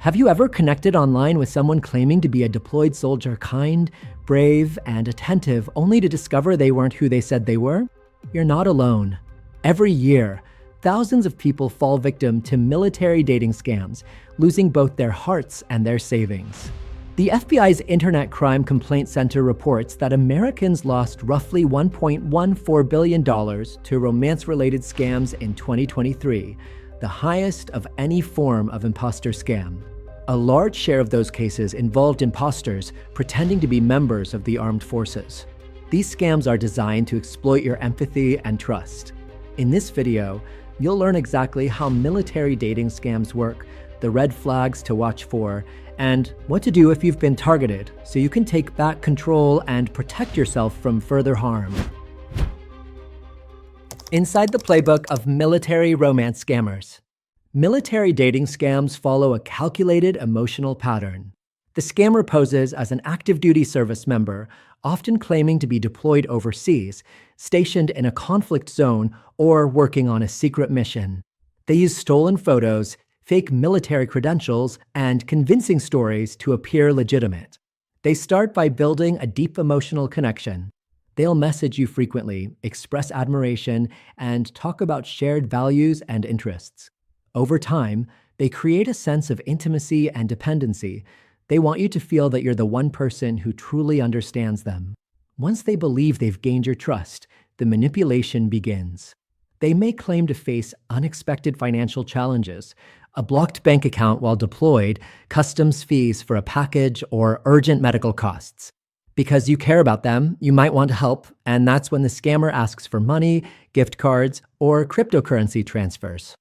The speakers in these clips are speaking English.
Have you ever connected online with someone claiming to be a deployed soldier, kind, brave, and attentive, only to discover they weren't who they said they were? You're not alone. Every year, thousands of people fall victim to military dating scams, losing both their hearts and their savings. The FBI's Internet Crime Complaint Center reports that Americans lost roughly $1.14 billion to romance-related scams in 2023, the highest of any form of imposter scam. A large share of those cases involved imposters pretending to be members of the armed forces. These scams are designed to exploit your empathy and trust. In this video, you'll learn exactly how military dating scams work, the red flags to watch for, and what to do if you've been targeted, so you can take back control and protect yourself from further harm. Inside the playbook of military romance scammers. Military dating scams follow a calculated emotional pattern. The scammer poses as an active duty service member, often claiming to be deployed overseas, stationed in a conflict zone, or working on a secret mission. They use stolen photos, fake military credentials, and convincing stories to appear legitimate. They start by building a deep emotional connection. They'll message you frequently, express admiration, and talk about shared values and interests. Over time, they create a sense of intimacy and dependency. They want you to feel that you're the one person who truly understands them. Once they believe they've gained your trust, the manipulation begins. They may claim to face unexpected financial challenges, a blocked bank account while deployed, customs fees for a package, or urgent medical costs. Because you care about them, you might want to help, and that's when the scammer asks for money, gift cards, or cryptocurrency transfers.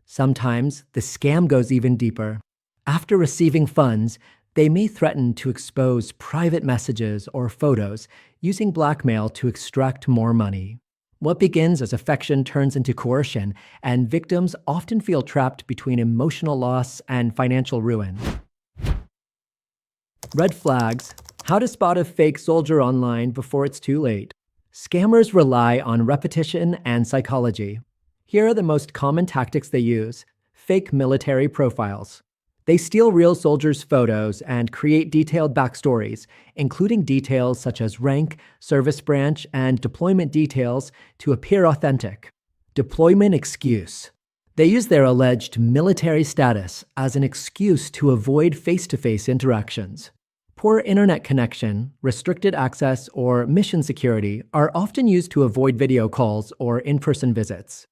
Sometimes, the scam goes even deeper. After receiving funds, they may threaten to expose private messages or photos, using blackmail to extract more money. What begins as affection turns into coercion, and victims often feel trapped between emotional loss and financial ruin. Red flags. How to spot a fake soldier online before it's too late. Scammers rely on repetition and psychology. Here are the most common tactics they use. Fake military profiles. They steal real soldiers' photos and create detailed backstories, including details such as rank, service branch, and deployment details to appear authentic. Deployment excuse. They use their alleged military status as an excuse to avoid face-to-face interactions. Poor internet connection, restricted access, or mission security are often used to avoid video calls or in-person visits.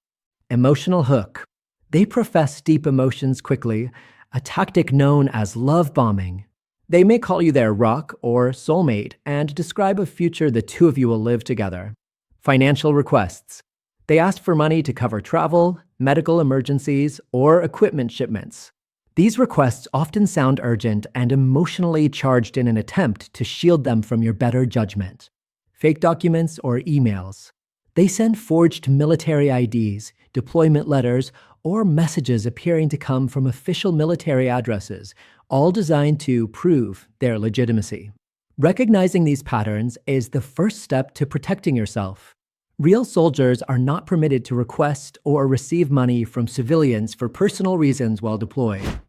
Emotional hook. They profess deep emotions quickly, a tactic known as love bombing. They may call you their rock or soulmate and describe a future the two of you will live together. Financial requests. They ask for money to cover travel, medical emergencies, or equipment shipments. These requests often sound urgent and emotionally charged in an attempt to shield them from your better judgment. Fake documents or emails. They send forged military IDs, deployment letters, or messages appearing to come from official military addresses, all designed to prove their legitimacy. Recognizing these patterns is the first step to protecting yourself. Real soldiers are not permitted to request or receive money from civilians for personal reasons while deployed.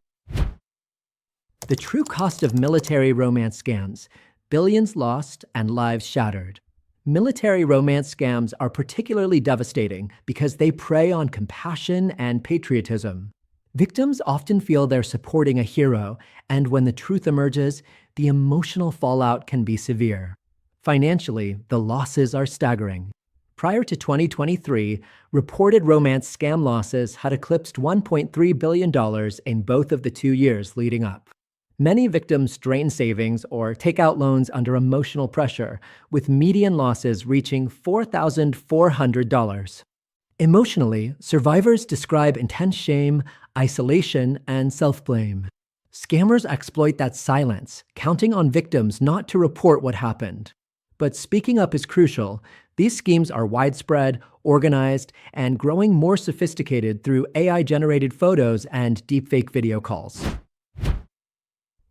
The true cost of military romance scams: billions lost and lives shattered. Military romance scams are particularly devastating because they prey on compassion and patriotism. Victims often feel they're supporting a hero, and when the truth emerges, the emotional fallout can be severe. Financially, the losses are staggering. Prior to 2023, reported romance scam losses had eclipsed $1.3 billion in both of the 2 years leading up. Many victims drain savings or take out loans under emotional pressure, with median losses reaching $4,400. Emotionally, survivors describe intense shame, isolation, and self-blame. Scammers exploit that silence, counting on victims not to report what happened. But speaking up is crucial. These schemes are widespread, organized, and growing more sophisticated through AI-generated photos and deepfake video calls.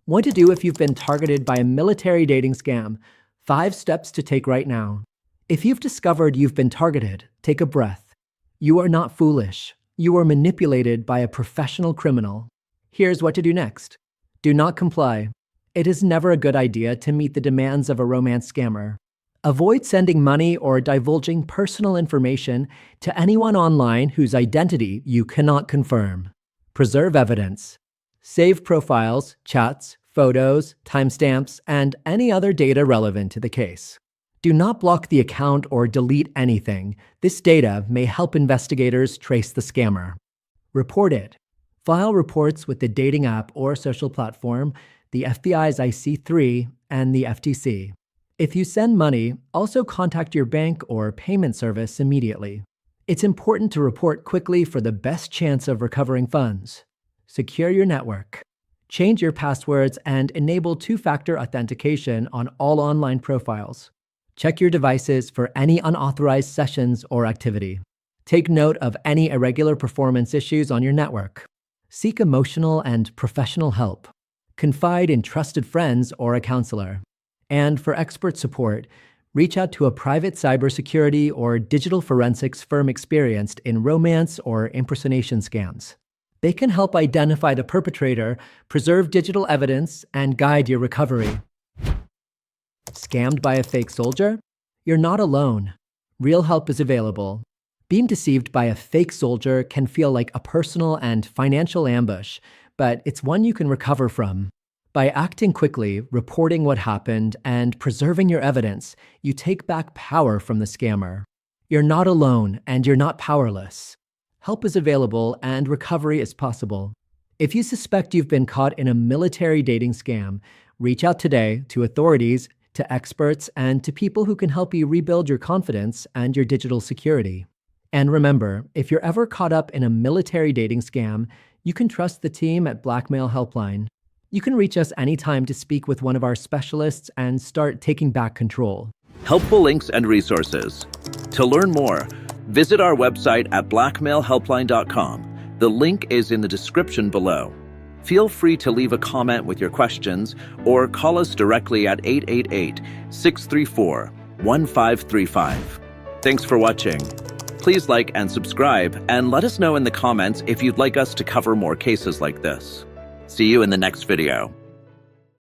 What to do if you've been targeted by a military dating scam. 5 steps to take right now. If you've discovered you've been targeted, take a breath. You are not foolish. You are manipulated by a professional criminal. Here's what to do next. Do not comply. It is never a good idea to meet the demands of a romance scammer. Avoid sending money or divulging personal information to anyone online whose identity you cannot confirm. Preserve evidence. Save profiles, chats, photos, timestamps, and any other data relevant to the case. Do not block the account or delete anything. This data may help investigators trace the scammer. Report it. File reports with the dating app or social platform, the FBI's IC3, and the FTC. If you send money, also contact your bank or payment service immediately. It's important to report quickly for the best chance of recovering funds. Secure your network. Change your passwords and enable two-factor authentication on all online profiles. Check your devices for any unauthorized sessions or activity. Take note of any irregular performance issues on your network. Seek emotional and professional help. Confide in trusted friends or a counselor. And for expert support, reach out to a private cybersecurity or digital forensics firm experienced in romance or impersonation scams. They can help identify the perpetrator, preserve digital evidence, and guide your recovery. Scammed by a fake soldier? You're not alone. Real help is available. Being deceived by a fake soldier can feel like a personal and financial ambush, but it's one you can recover from. By acting quickly, reporting what happened, and preserving your evidence, you take back power from the scammer. You're not alone, and you're not powerless. Help is available, and recovery is possible. If you suspect you've been caught in a military dating scam, reach out today to authorities, to experts, and to people who can help you rebuild your confidence and your digital security. And remember, if you're ever caught up in a military dating scam, you can trust the team at Blackmail.HelpLine. You can reach us anytime to speak with one of our specialists and start taking back control. Helpful links and resources. To learn more, visit our website at blackmailhelpline.com. The link is in the description below. Feel free to leave a comment with your questions or call us directly at 888-634-1535. Thanks for watching. Please like and subscribe, and let us know in the comments if you'd like us to cover more cases like this. See you in the next video.